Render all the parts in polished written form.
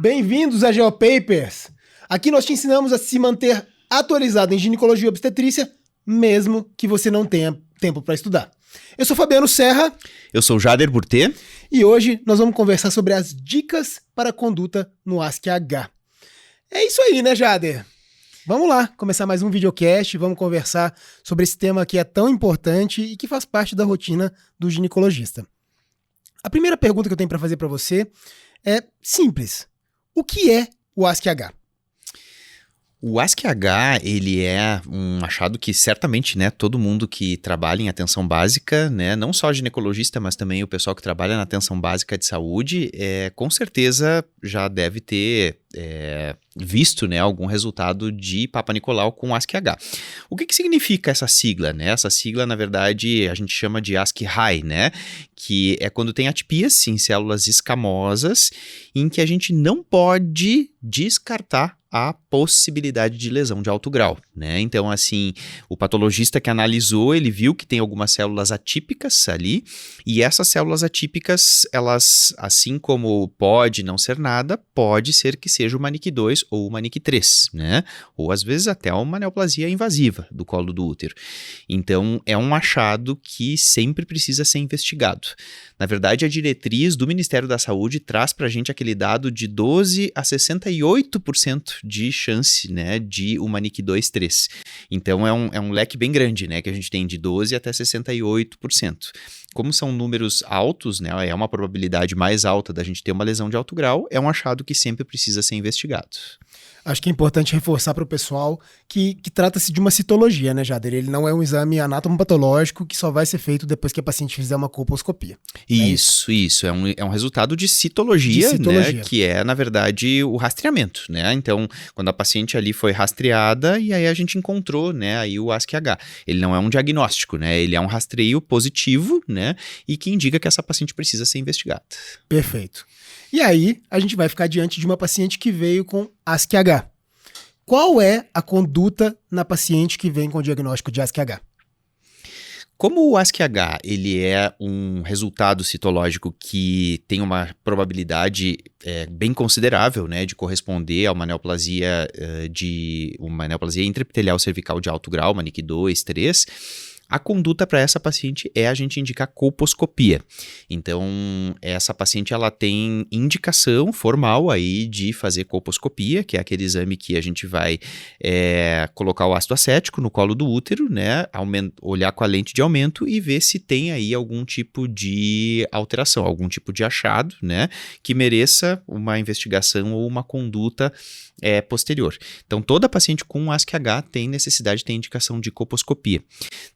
Bem-vindos a GeoPapers! Aqui nós te ensinamos a se manter atualizado em ginecologia e obstetrícia, mesmo que você não tenha tempo para estudar. Eu sou Fabiano Serra. Eu sou Jader Burtê. E hoje nós vamos conversar sobre as dicas para a conduta no ASC-H. É isso aí, né, Jader? Vamos lá, começar mais um videocast, vamos conversar sobre esse tema que é tão importante e que faz parte da rotina do ginecologista. A primeira pergunta que eu tenho para fazer para você é simples. O que é o ASC-H? O ASC-H, ele é um achado que certamente, né, todo mundo que trabalha em atenção básica, né, não só ginecologista, mas também o pessoal que trabalha na atenção básica de saúde, com certeza já deve ter visto, né, algum resultado de Papa Nicolau com ASC-H. O que significa essa sigla, né? Essa sigla, na verdade, a gente chama de ASC-High, né? Que é quando tem atipias em células escamosas em que a gente não pode descartar a possibilidade de lesão de alto grau, né? Então, assim, o patologista que analisou, ele viu que tem algumas células atípicas ali, e essas células atípicas, elas, assim como pode não ser nada, pode ser que seja uma NIC2 ou uma NIC3, né? Ou às vezes até uma neoplasia invasiva do colo do útero. Então, é um achado que sempre precisa ser investigado. Na verdade, a diretriz do Ministério da Saúde traz pra gente aquele dado de 12 a 68% de chance, né, de uma NIC2-3. Então, é um leque bem grande, né, que a gente tem de 12 até 68%. Como são números altos, né, é uma probabilidade mais alta da gente ter uma lesão de alto grau, é um achado que sempre precisa ser investigado. Acho que é importante reforçar para o pessoal que trata-se de uma citologia, né, Jader? Ele não é um exame anatomopatológico que só vai ser feito depois que a paciente fizer uma colposcopia. Isso. É um resultado de citologia, né, que é, na verdade, o rastreamento, né? Então, quando a paciente ali foi rastreada e aí a gente encontrou, né, aí o ASC-H. Ele não é um diagnóstico, né? Ele é um rastreio positivo, né, e que indica que essa paciente precisa ser investigada. Perfeito. E aí, a gente vai ficar diante de uma paciente que veio com ASC-H. Qual é a conduta na paciente que vem com o diagnóstico de ASC-H? Como o ASC-H ele é um resultado citológico que tem uma probabilidade bem considerável, né, de corresponder a uma neoplasia intraepitelial cervical de alto grau, uma NIC2, 3, a conduta para essa paciente é a gente indicar colposcopia. Então, essa paciente ela tem indicação formal aí de fazer colposcopia, que é aquele exame que a gente vai colocar o ácido acético no colo do útero, né, olhar com a lente de aumento e ver se tem aí algum tipo de alteração, algum tipo de achado, né, que mereça uma investigação ou uma conduta posterior. Então, toda paciente com ASC-H tem necessidade de ter indicação de colposcopia.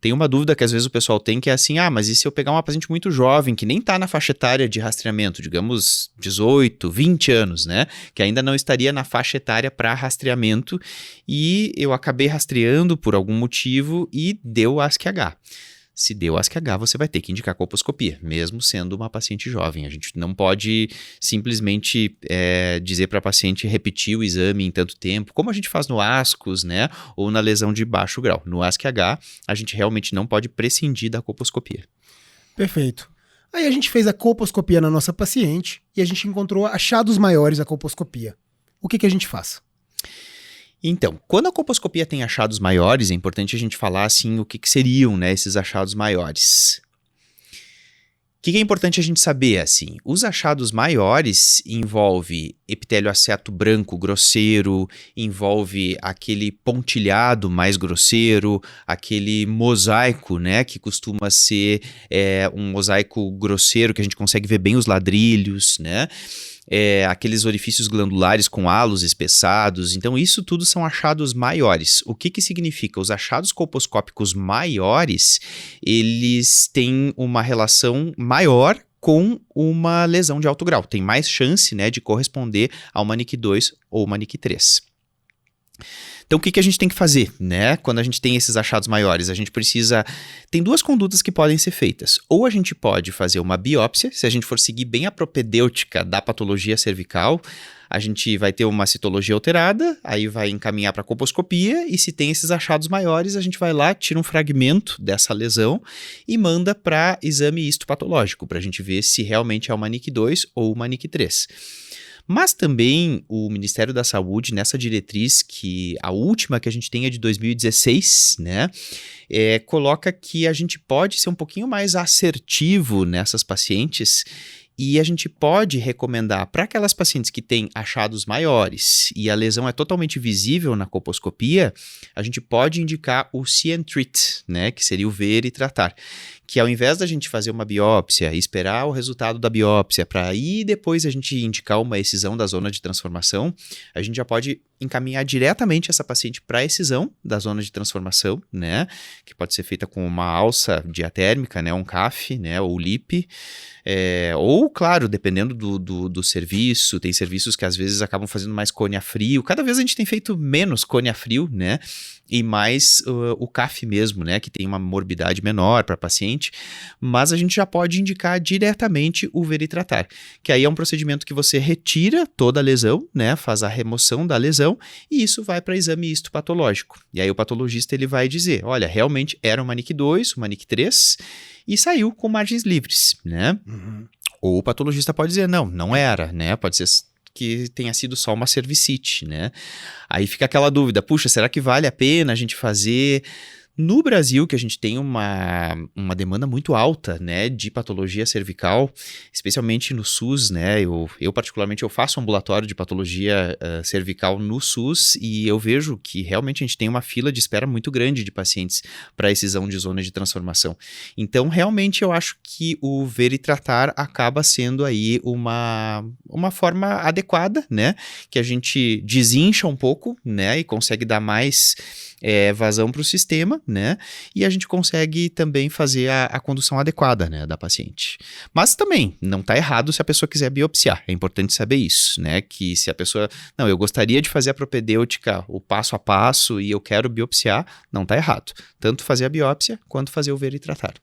Tem uma dúvida que às vezes o pessoal tem que é assim, mas e se eu pegar uma paciente muito jovem, que nem está na faixa etária de rastreamento, digamos 18, 20 anos, né, que ainda não estaria na faixa etária para rastreamento e eu acabei rastreando por algum motivo e deu ASC-H. Se deu ASC-H, você vai ter que indicar colposcopia, mesmo sendo uma paciente jovem. A gente não pode simplesmente dizer para a paciente repetir o exame em tanto tempo, como a gente faz no ASCOS, né, ou na lesão de baixo grau. No ASC-H, a gente realmente não pode prescindir da colposcopia. Perfeito. Aí a gente fez a colposcopia na nossa paciente e a gente encontrou achados maiores da colposcopia. O que a gente faz? Então, quando a colposcopia tem achados maiores, é importante a gente falar assim o que seriam, né, esses achados maiores. O que é importante a gente saber, assim? Os achados maiores envolve epitélio aceto branco grosseiro, envolve aquele pontilhado mais grosseiro, aquele mosaico, né, que costuma ser um mosaico grosseiro que a gente consegue ver bem os ladrilhos, né? Aqueles orifícios glandulares com halos espessados. Então, isso tudo são achados maiores. O que significa? Os achados colposcópicos maiores, eles têm uma relação maior com uma lesão de alto grau. Tem mais chance, né, de corresponder a uma NIC2 ou uma NIC3. Então, o que a gente tem que fazer, né? Quando a gente tem esses achados maiores, a gente precisa... Tem duas condutas que podem ser feitas. Ou a gente pode fazer uma biópsia, se a gente for seguir bem a propedêutica da patologia cervical, a gente vai ter uma citologia alterada, aí vai encaminhar para a colposcopia, e se tem esses achados maiores, a gente vai lá, tira um fragmento dessa lesão e manda para exame histopatológico, para a gente ver se realmente é uma NIC2 ou uma NIC3. Mas também o Ministério da Saúde, nessa diretriz, que a última que a gente tem é de 2016, né, coloca que a gente pode ser um pouquinho mais assertivo nessas pacientes e a gente pode recomendar para aquelas pacientes que têm achados maiores e a lesão é totalmente visível na colposcopia, a gente pode indicar o See and Treat, né, que seria o ver e tratar. Que ao invés da gente fazer uma biópsia e esperar o resultado da biópsia para aí depois a gente indicar uma excisão da zona de transformação, a gente já pode encaminhar diretamente essa paciente para a excisão da zona de transformação, né, que pode ser feita com uma alça diatérmica, né, um CAF, né, ou LIP, ou, claro, dependendo do serviço, tem serviços que às vezes acabam fazendo mais cone a frio, cada vez a gente tem feito menos cone a frio, né, e mais o CAF mesmo, né, que tem uma morbidade menor para paciente, mas a gente já pode indicar diretamente o ver e tratar, que aí é um procedimento que você retira toda a lesão, né, faz a remoção da lesão e isso vai para exame histopatológico. E aí o patologista ele vai dizer, olha, realmente era uma NIC 2, uma NIC 3 e saiu com margens livres, né? Uhum. Ou o patologista pode dizer, não era, né, pode ser que tenha sido só uma cervicite, né? Aí fica aquela dúvida, puxa, será que vale a pena a gente fazer... No Brasil, que a gente tem uma demanda muito alta, né, de patologia cervical, especialmente no SUS, né, eu particularmente eu faço ambulatório de patologia cervical no SUS e eu vejo que realmente a gente tem uma fila de espera muito grande de pacientes para excisão de zona de transformação. Então, realmente eu acho que o ver e tratar acaba sendo aí uma forma adequada, né, que a gente desincha um pouco, né, e consegue dar mais... vazão para o sistema, né? E a gente consegue também fazer a condução adequada, né, da paciente. Mas também, não está errado se a pessoa quiser biopsiar. É importante saber isso, né? Que se a pessoa... Não, eu gostaria de fazer a propedêutica, o passo a passo, e eu quero biopsiar, não está errado. Tanto fazer a biópsia, quanto fazer o ver e tratar.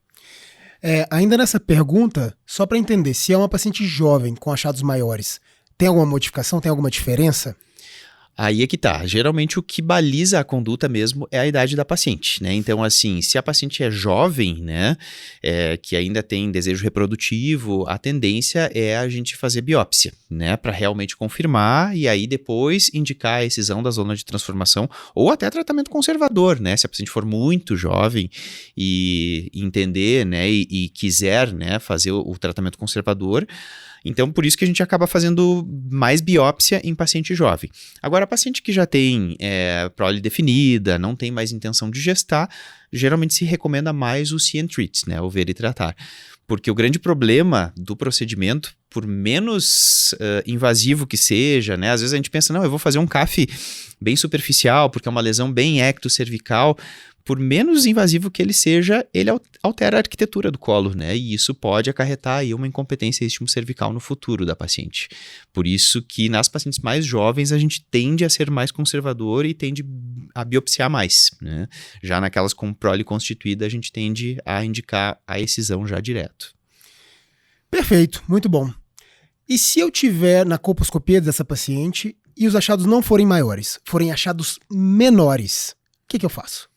Ainda nessa pergunta, só para entender, se é uma paciente jovem com achados maiores, tem alguma modificação, tem alguma diferença? Aí é que tá. Geralmente o que baliza a conduta mesmo é a idade da paciente, né? Então, assim, se a paciente é jovem, né, que ainda tem desejo reprodutivo, a tendência é a gente fazer biópsia, né, para realmente confirmar e aí depois indicar a excisão da zona de transformação ou até tratamento conservador, né? Se a paciente for muito jovem e entender, né, e quiser, né, fazer o tratamento conservador. Então, por isso que a gente acaba fazendo mais biópsia em paciente jovem. Agora, a paciente que já tem prole definida, não tem mais intenção de gestar, geralmente se recomenda mais o See and Treat, né, o ver e tratar. Porque o grande problema do procedimento, por menos invasivo que seja, né, às vezes a gente pensa, não, eu vou fazer um CAF bem superficial, porque é uma lesão bem ectocervical. Por menos invasivo que ele seja, ele altera a arquitetura do colo, né? E isso pode acarretar aí uma incompetência istmo-cervical no futuro da paciente. Por isso que nas pacientes mais jovens a gente tende a ser mais conservador e tende a biopsiar mais, né? Já naquelas com prole constituída a gente tende a indicar a excisão já direto. Perfeito, muito bom. E se eu tiver na colposcopia dessa paciente e os achados não forem maiores, forem achados menores, o que eu faço?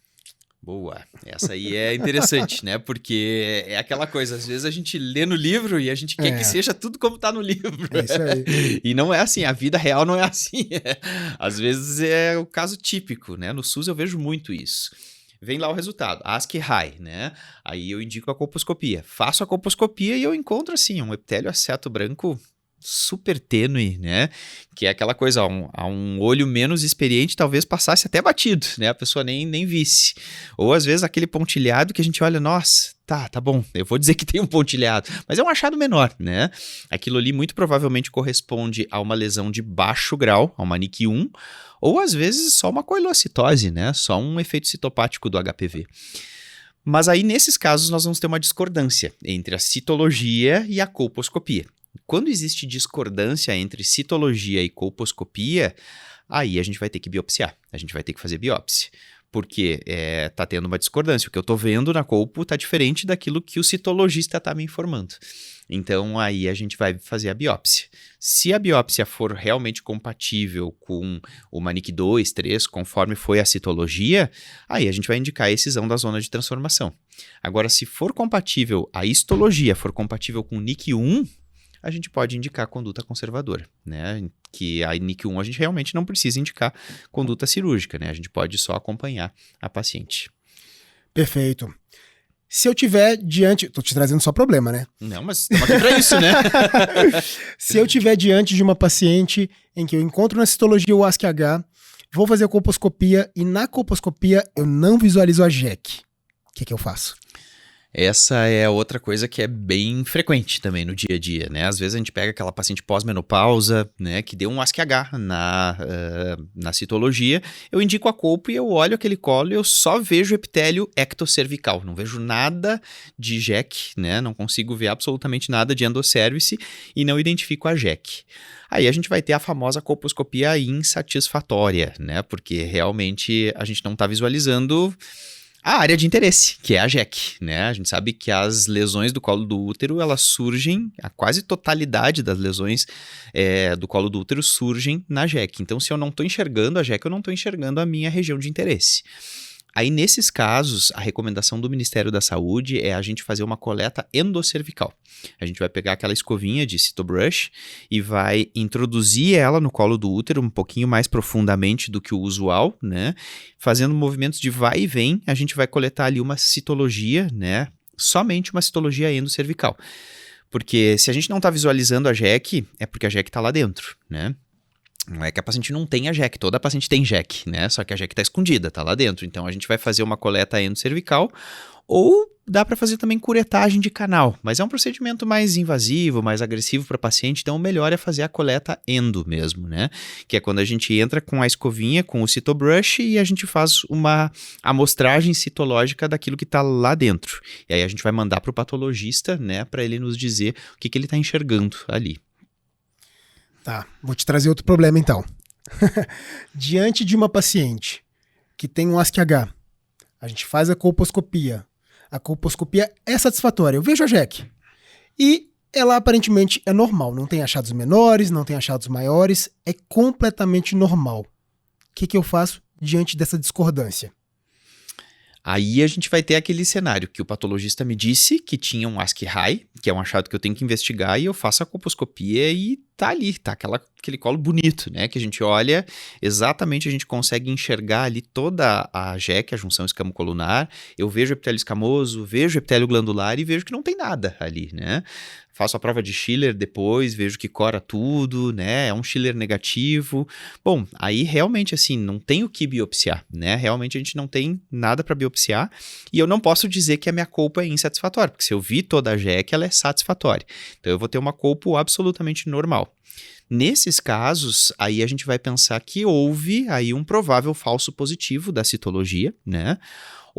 Boa, essa aí é interessante, né? Porque é aquela coisa, às vezes a gente lê no livro e a gente quer que seja tudo como tá no livro. É isso aí. E não é assim, a vida real não é assim. Às vezes é o caso típico, né? No SUS eu vejo muito isso. Vem lá o resultado, ASCII high, né? Aí eu indico a colposcopia. Faço a colposcopia e eu encontro assim, um epitélio aceto branco super tênue, né? Que é aquela coisa, a um olho menos experiente talvez passasse até batido, né? A pessoa nem visse. Ou às vezes aquele pontilhado que a gente olha, nossa, tá bom, eu vou dizer que tem um pontilhado, mas é um achado menor, né? Aquilo ali muito provavelmente corresponde a uma lesão de baixo grau, a uma NIC 1, ou às vezes só uma coilocitose, né? Só um efeito citopático do HPV. Mas aí nesses casos nós vamos ter uma discordância entre a citologia e a colposcopia. Quando existe discordância entre citologia e colposcopia, aí a gente vai ter que biopsiar, a gente vai ter que fazer biópsia, porque tá tendo uma discordância. O que eu tô vendo na colpo tá diferente daquilo que o citologista tá me informando. Então, aí a gente vai fazer a biópsia. Se a biópsia for realmente compatível com uma NIC 2, 3, conforme foi a citologia, aí a gente vai indicar a excisão da zona de transformação. Agora, se for compatível, a histologia for compatível com NIC 1, a gente pode indicar conduta conservadora, né? Que a NIC1 a gente realmente não precisa indicar conduta cirúrgica, né? A gente pode só acompanhar a paciente. Perfeito. Se eu tiver diante... Tô te trazendo só problema, né? Não, mas estamos aqui pra isso, né? Se eu tiver diante de uma paciente em que eu encontro na citologia o ASC-H, vou fazer a colposcopia e na colposcopia eu não visualizo a JEC. O que eu faço? Essa é outra coisa que é bem frequente também no dia a dia, né? Às vezes a gente pega aquela paciente pós-menopausa, né, que deu um ASC-H na citologia, eu indico a colpo e eu olho aquele colo e eu só vejo epitélio ectocervical, não vejo nada de JEC, né? Não consigo ver absolutamente nada de endosservice e não identifico a JEC. Aí a gente vai ter a famosa colposcopia insatisfatória, né? Porque realmente a gente não está visualizando a área de interesse, que é a JEC, né? A gente sabe que as lesões do colo do útero, elas surgem, a quase totalidade das lesões do colo do útero surgem na JEC. Então, se eu não estou enxergando a JEC, eu não estou enxergando a minha região de interesse. Aí, nesses casos, a recomendação do Ministério da Saúde é a gente fazer uma coleta endoscervical. A gente vai pegar aquela escovinha de Cytobrush e vai introduzir ela no colo do útero um pouquinho mais profundamente do que o usual, né? Fazendo movimentos de vai e vem, a gente vai coletar ali uma citologia, né? Somente uma citologia endoscervical. Porque se a gente não está visualizando a JEC, é porque a JEC está lá dentro, né? Não é que a paciente não tenha JEC, toda paciente tem JEC, né? Só que a JEC está escondida, está lá dentro. Então a gente vai fazer uma coleta endocervical ou dá para fazer também curetagem de canal, mas é um procedimento mais invasivo, mais agressivo para o paciente, então o melhor é fazer a coleta endo mesmo, né? Que é quando a gente entra com a escovinha, com o Cytobrush e a gente faz uma amostragem citológica daquilo que está lá dentro. E aí a gente vai mandar para o patologista, né? Para ele nos dizer o que ele está enxergando ali. Tá, vou te trazer outro problema então. Diante de uma paciente que tem um ASC-H, a gente faz a colposcopia. A colposcopia é satisfatória, eu vejo a JEC. E ela aparentemente é normal, não tem achados menores, não tem achados maiores, é completamente normal. O que eu faço diante dessa discordância? Aí a gente vai ter aquele cenário que o patologista me disse que tinha um ASC-High, que é um achado que eu tenho que investigar, e eu faço a colposcopia e tá ali, tá aquele colo bonito, né? Que a gente olha, exatamente a gente consegue enxergar ali toda a JEC, a junção escamocolunar, eu vejo epitélio escamoso, vejo epitélio glandular e vejo que não tem nada ali, né? Faço a prova de Schiller depois, vejo que cora tudo, né? É um Schiller negativo. Bom, aí realmente assim, não tem o que biopsiar, né? Realmente a gente não tem nada para biopsiar e eu não posso dizer que a minha colpo é insatisfatória, porque se eu vi toda a JEC, ela é satisfatória. Então eu vou ter uma colpo absolutamente normal. Nesses casos, aí a gente vai pensar que houve aí um provável falso positivo da citologia, né?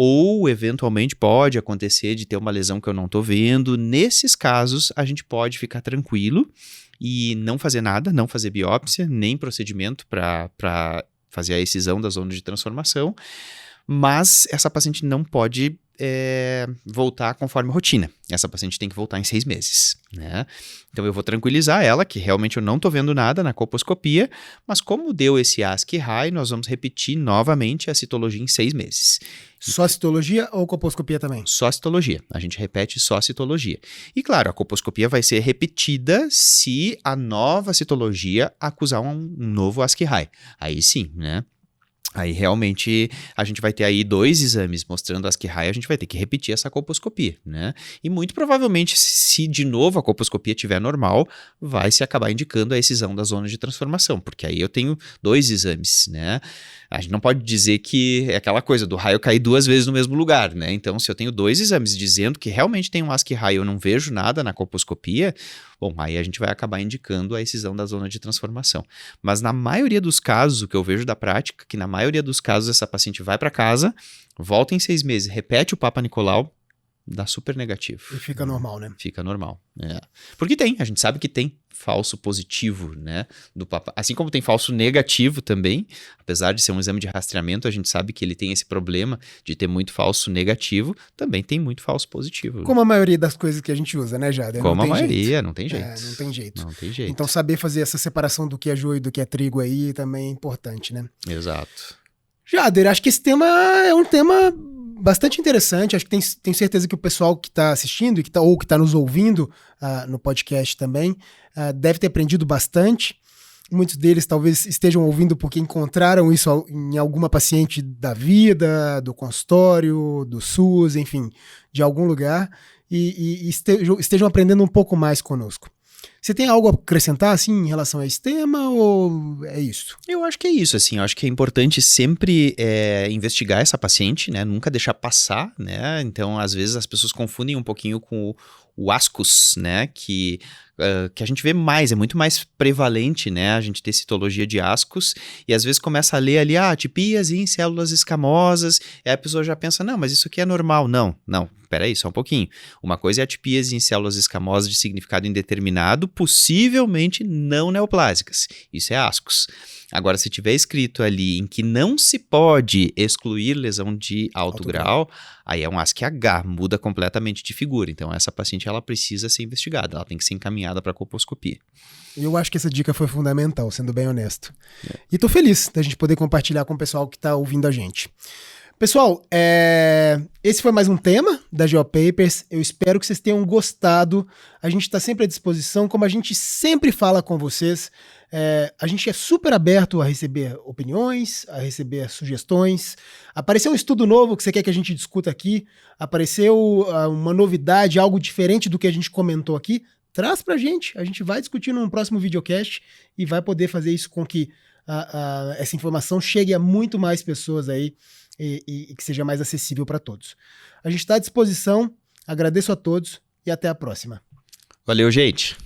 Ou, eventualmente, pode acontecer de ter uma lesão que eu não estou vendo. Nesses casos, a gente pode ficar tranquilo e não fazer nada, não fazer biópsia, nem procedimento para fazer a excisão da zona de transformação. Mas essa paciente não pode voltar conforme a rotina. Essa paciente tem que voltar em 6 meses, né? Então eu vou tranquilizar ela que realmente eu não estou vendo nada na colposcopia, mas como deu esse ASC-High, nós vamos repetir novamente a citologia em 6 meses. Só a citologia ou colposcopia também? Só a citologia. A gente repete só a citologia. E claro, a colposcopia vai ser repetida se a nova citologia acusar um novo ASC-High. Aí sim, né? Aí realmente a gente vai ter aí 2 exames mostrando ASC-High, a gente vai ter que repetir essa colposcopia, né? E muito provavelmente, se de novo a colposcopia estiver normal, vai se acabar indicando a excisão da zona de transformação, porque aí eu tenho 2 exames, né? A gente não pode dizer que é aquela coisa do raio cair 2 vezes no mesmo lugar, né? Então, se eu tenho 2 exames dizendo que realmente tem um ASC-High e eu não vejo nada na colposcopia, bom, aí a gente vai acabar indicando a excisão da zona de transformação. Mas na maioria dos casos, o que eu vejo da prática, que na maioria dos casos essa paciente vai para casa, volta em 6 meses, repete o Papa Nicolau, dá super negativo. E fica normal, né? Fica normal, Porque a gente sabe que tem falso positivo, né, do Papa. Assim como tem falso negativo também, apesar de ser um exame de rastreamento, a gente sabe que ele tem esse problema de ter muito falso negativo, também tem muito falso positivo. Como a maioria das coisas que a gente usa, né, Jader? Como a maioria, não tem jeito. Não tem jeito. Não tem jeito. Então saber fazer essa separação do que é joio e do que é trigo aí também é importante, né? Exato. Jader, acho que esse tema é um tema bastante interessante. Acho que tenho certeza que o pessoal que está assistindo ou que está nos ouvindo no podcast também deve ter aprendido bastante. Muitos deles talvez estejam ouvindo porque encontraram isso em alguma paciente da vida, do consultório, do SUS, enfim, de algum lugar, e estejam aprendendo um pouco mais conosco. Você tem algo a acrescentar, assim, em relação a esse tema, ou é isso? Eu acho que é isso, assim, eu acho que é importante sempre investigar essa paciente, né, nunca deixar passar, né, então às vezes as pessoas confundem um pouquinho com o ascus, né, que a gente vê mais, é muito mais prevalente, né, a gente ter citologia de ascus, e às vezes começa a ler ali, atipias em células escamosas, e aí a pessoa já pensa, não, mas isso aqui é normal. Não, peraí, só um pouquinho. Uma coisa é atipias em células escamosas de significado indeterminado, possivelmente não neoplásicas, isso é ascus. Agora, se tiver escrito ali em que não se pode excluir lesão de alto grau, aí é um ASC-H, muda completamente de figura. Então, essa paciente ela precisa ser investigada, ela tem que ser encaminhada para colposcopia. Eu acho que essa dica foi fundamental, sendo bem honesto. E tô feliz da gente poder compartilhar com o pessoal que está ouvindo a gente. Pessoal, esse foi mais um tema da GeoPapers. Eu espero que vocês tenham gostado. A gente está sempre à disposição, como a gente sempre fala com vocês. A gente é super aberto a receber opiniões, a receber sugestões. Apareceu um estudo novo que você quer que a gente discuta aqui, apareceu uma novidade, algo diferente do que a gente comentou aqui, traz pra gente. A gente vai discutir num próximo videocast e vai poder fazer isso com que essa informação chegue a muito mais pessoas aí e que seja mais acessível para todos. A gente está à disposição, agradeço a todos e até a próxima. Valeu, gente!